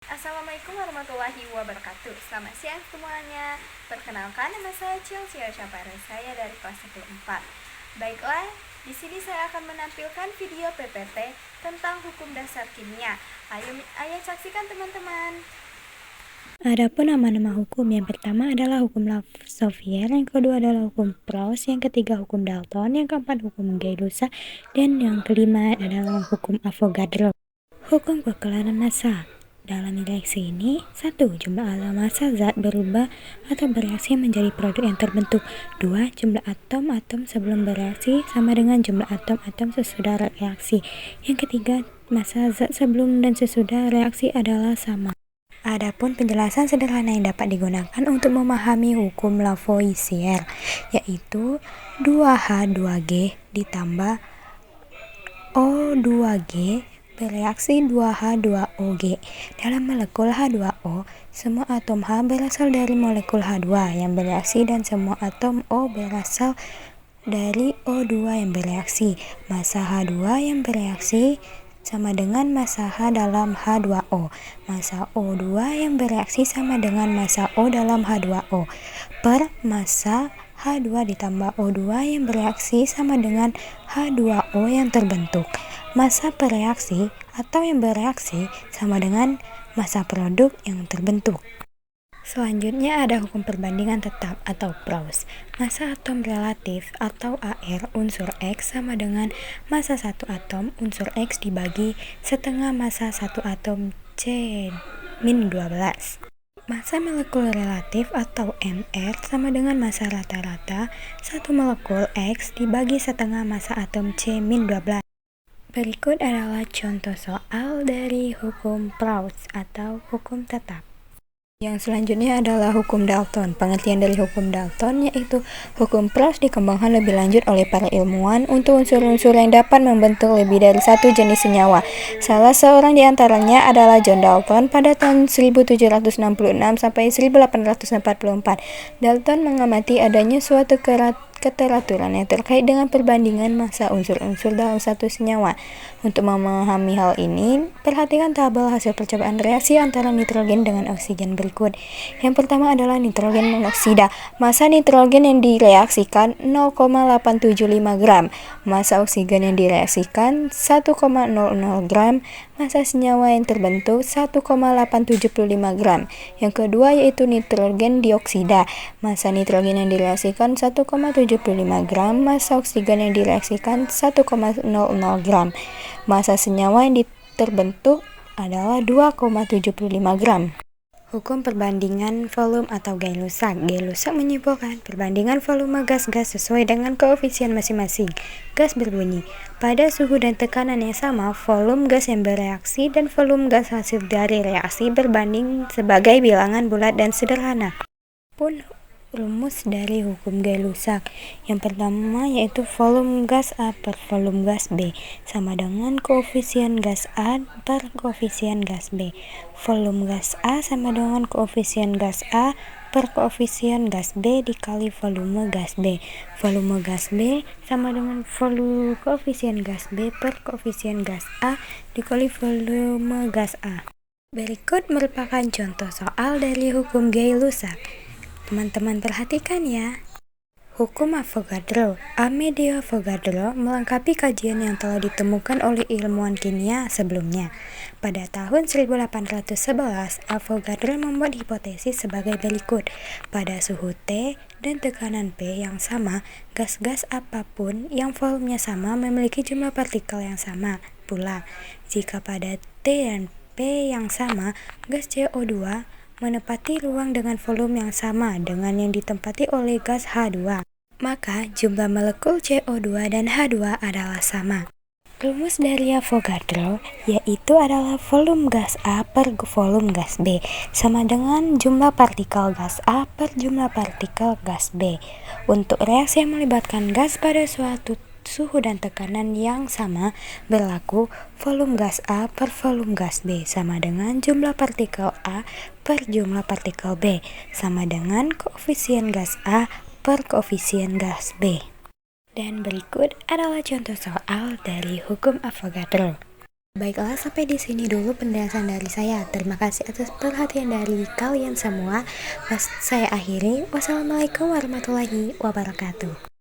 Assalamualaikum warahmatullahi wabarakatuh. Selamat siang semuanya. Perkenalkan, nama saya Chelsea Syapare. Saya dari kelas 4. Baiklah, di sini saya akan menampilkan video PPT tentang hukum dasar kimia. Ayo saksikan teman-teman. Adapun nama-nama hukum, yang pertama adalah hukum Lavoisier, yang kedua adalah hukum Proust, yang ketiga hukum Dalton, yang keempat hukum Gay-Lussac, dan yang kelima adalah hukum Avogadro. Hukum kekelaran massa. Dalam reaksi ini, 1. Jumlah atom massa zat berubah atau bereaksi menjadi produk yang terbentuk. 2. Jumlah atom-atom sebelum bereaksi sama dengan jumlah atom-atom sesudah reaksi. Yang ketiga, massa zat sebelum dan sesudah reaksi adalah sama. Adapun penjelasan sederhana yang dapat digunakan untuk memahami hukum Lavoisier, yaitu 2H2G ditambah O2G bereaksi 2H2OG. Dalam molekul H2O, semua atom H berasal dari molekul H2 yang bereaksi dan semua atom O berasal dari O2 yang bereaksi. Massa H2 yang bereaksi sama dengan massa H dalam H2O. Massa O2 yang bereaksi sama dengan massa O dalam H2O per massa H2 ditambah O2 yang bereaksi sama dengan H2O yang terbentuk. Massa pereaksi atau yang bereaksi sama dengan massa produk yang terbentuk. Selanjutnya ada hukum perbandingan tetap atau Proust. Massa atom relatif atau AR unsur X sama dengan massa satu atom unsur X dibagi setengah massa satu atom C-12. Massa molekul relatif atau MR sama dengan massa rata-rata satu molekul X dibagi setengah massa atom C-12. Berikut adalah contoh soal dari hukum Proust atau hukum tetap. Yang selanjutnya adalah hukum Dalton. Pengertian dari hukum Dalton yaitu hukum Proust dikembangkan lebih lanjut oleh para ilmuwan untuk unsur-unsur yang dapat membentuk lebih dari satu jenis senyawa. Salah seorang di antaranya adalah John Dalton pada tahun 1766 sampai 1844. Dalton mengamati adanya suatu keteraturan yang terkait dengan perbandingan massa unsur-unsur dalam satu senyawa. Untuk memahami hal ini, perhatikan tabel hasil percobaan reaksi antara nitrogen dengan oksigen berikut. Yang pertama adalah nitrogen monoksida. Massa nitrogen yang direaksikan 0,875 gram. Massa oksigen yang direaksikan 1,00 gram. Massa senyawa yang terbentuk 1,875 gram. Yang kedua yaitu nitrogen dioksida. Massa nitrogen yang direaksikan 1,75 gram. Massa oksigen yang direaksikan 1,00 gram. Massa senyawa yang terbentuk adalah 2,75 gram. Hukum perbandingan volume atau Gay-Lussac. Gay-Lussac menyimpulkan perbandingan volume gas-gas sesuai dengan koefisien masing-masing. Gas berbunyi, pada suhu dan tekanan yang sama, volume gas yang bereaksi dan volume gas hasil dari reaksi berbanding sebagai bilangan bulat dan sederhana. Pun rumus dari hukum Gay-Lussac. Yang pertama yaitu volume gas A per volume gas B sama dengan koefisien gas A per koefisien gas B. Volume gas A sama dengan koefisien gas A per koefisien gas B dikali volume gas B. Volume gas B sama dengan volume koefisien gas B per koefisien gas A dikali volume gas A. Berikut merupakan contoh soal dari hukum Gay-Lussac. Teman-teman perhatikan ya. Hukum Avogadro. Amedeo Avogadro melengkapi kajian yang telah ditemukan oleh ilmuwan kimia sebelumnya. Pada tahun 1811, Avogadro membuat hipotesis sebagai berikut. Pada suhu T dan tekanan P yang sama, gas-gas apapun yang volumenya sama memiliki jumlah partikel yang sama pula. Jika pada T dan P yang sama, gas CO2 menempati ruang dengan volume yang sama dengan yang ditempati oleh gas H2, maka jumlah molekul CO2 dan H2 adalah sama. Rumus dari Avogadro yaitu adalah volume gas A per volume gas B sama dengan jumlah partikel gas A per jumlah partikel gas B. Untuk reaksi yang melibatkan gas pada suatu suhu dan tekanan yang sama berlaku volume gas A per volume gas B sama dengan jumlah partikel A per jumlah partikel B sama dengan koefisien gas A per koefisien gas B. Dan berikut adalah contoh soal dari hukum Avogadro. Baiklah, sampai di sini dulu penjelasan dari saya. Terima kasih atas perhatian dari kalian semua. Saya akhiri. Wassalamualaikum warahmatullahi wabarakatuh.